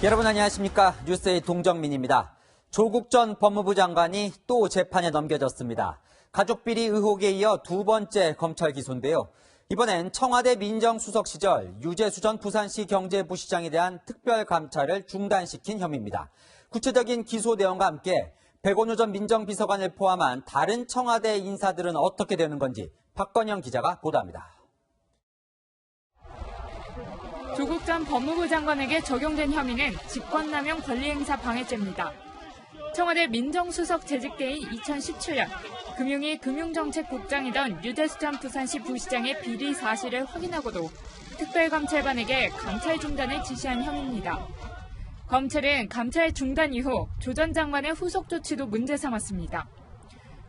여러분 안녕하십니까? 뉴스의 동정민입니다. 조국 전 법무부 장관이 또 재판에 넘겨졌습니다. 가족비리 의혹에 이어 두 번째 검찰 기소인데요. 이번엔 청와대 민정수석 시절 유재수 전 부산시 경제부시장에 대한 특별감찰을 중단시킨 혐의입니다. 구체적인 기소 내용과 함께 백원우 전 민정비서관을 포함한 다른 청와대 인사들은 어떻게 되는 건지 박건영 기자가 보도합니다. 조국 전 법무부 장관에게 적용된 혐의는 직권남용 권리행사 방해죄입니다. 청와대 민정수석 재직 때인 2017년 금융위 금융정책국장이던 유재수 전 부산시 부시장의 비리 사실을 확인하고도 특별감찰반에게 감찰 중단을 지시한 혐의입니다. 검찰은 감찰 중단 이후 조 전 장관의 후속 조치도 문제 삼았습니다.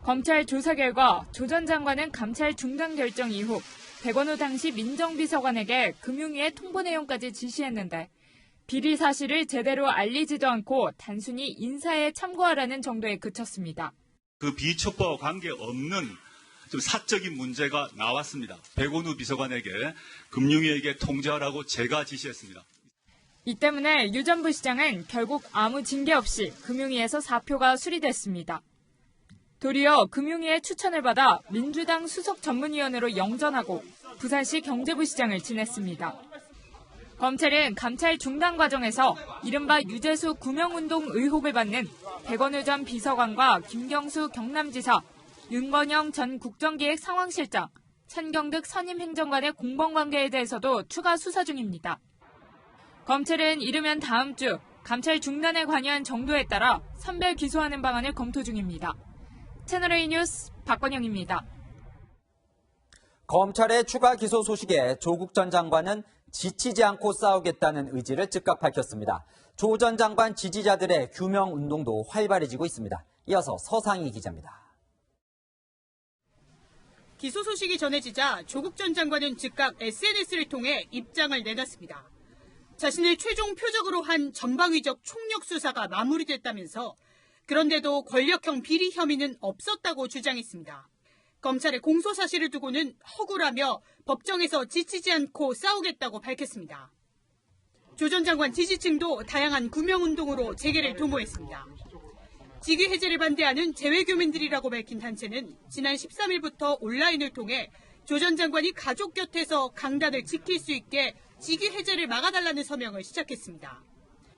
검찰 조사 결과 조 전 장관은 감찰 중단 결정 이후 백원우 당시 민정비서관에게 금융위의 통보 내용까지 지시했는데 비리 사실을 제대로 알리지도 않고 단순히 인사에 참고하라는 정도에 그쳤습니다. 그 비첩보와 관계없는 좀 사적인 문제가 나왔습니다. 백원우 비서관에게 금융위에게 통지하라고 제가 지시했습니다. 이 때문에 유 전 부시장은 결국 아무 징계 없이 금융위에서 사표가 수리됐습니다. 도리어 금융위의 추천을 받아 민주당 수석 전문위원으로 영전하고 부산시 경제부시장을 지냈습니다. 검찰은 감찰 중단 과정에서 이른바 유재수 구명운동 의혹을 받는 백원우 전 비서관과 김경수 경남지사, 윤건영 전 국정기획상황실장, 천경득 선임행정관의 공범관계에 대해서도 추가 수사 중입니다. 검찰은 이르면 다음 주 감찰 중단에 관여한 정도에 따라 선별 기소하는 방안을 검토 중입니다. 채널A 뉴스 박건영입니다. 검찰의 추가 기소 소식에 조국 전 장관은 지치지 않고 싸우겠다는 의지를 즉각 밝혔습니다. 조 전 장관 지지자들의 규명 운동도 활발해지고 있습니다. 이어서 서상희 기자입니다. 기소 소식이 전해지자 조국 전 장관은 즉각 SNS를 통해 입장을 내놨습니다. 자신을 최종 표적으로 한 전방위적 총력 수사가 마무리됐다면서 그런데도 권력형 비리 혐의는 없었다고 주장했습니다. 검찰의 공소 사실을 두고는 허구라며 법정에서 지치지 않고 싸우겠다고 밝혔습니다. 조 전 장관 지지층도 다양한 구명운동으로 재개를 도모했습니다. 직위 해제를 반대하는 재외교민들이라고 밝힌 단체는 지난 13일부터 온라인을 통해 조 전 장관이 가족 곁에서 강단을 지킬 수 있게 직위 해제를 막아달라는 서명을 시작했습니다.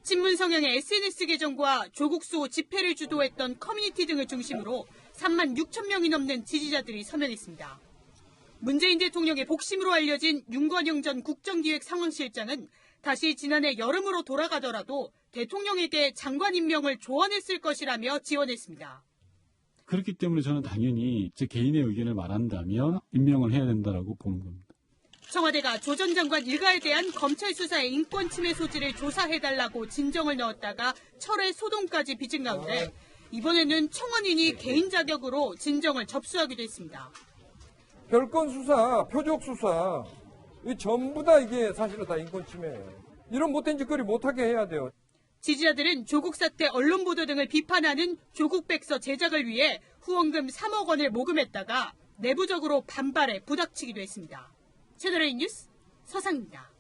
친문 성향의 SNS 계정과 조국수 집회를 주도했던 커뮤니티 등을 중심으로 3만 6천 명이 넘는 지지자들이 서명했습니다. 문재인 대통령의 복심으로 알려진 윤건영 전 국정기획상황실장은 다시 지난해 여름으로 돌아가더라도 대통령에게 장관 임명을 조언했을 것이라며 지원했습니다. 그렇기 때문에 저는 당연히 제 개인의 의견을 말한다면 임명을 해야 된다고 보는 겁니다. 청와대가 조 전 장관 일가에 대한 검찰 수사의 인권 침해 소지를 조사해달라고 진정을 넣었다가 철회 소동까지 빚은 가운데 이번에는 청원인이 개인 자격으로 진정을 접수하기도 했습니다. 별건 수사, 표적 수사, 전부 다 이게 사실은 다 인권 침해예요. 이런 못된 짓거리 못하게 해야 돼요. 지지자들은 조국 사태 언론 보도 등을 비판하는 조국백서 제작을 위해 후원금 3억 원을 모금했다가 내부적으로 반발에 부닥치기도 했습니다. 채널A 뉴스 서상입니다.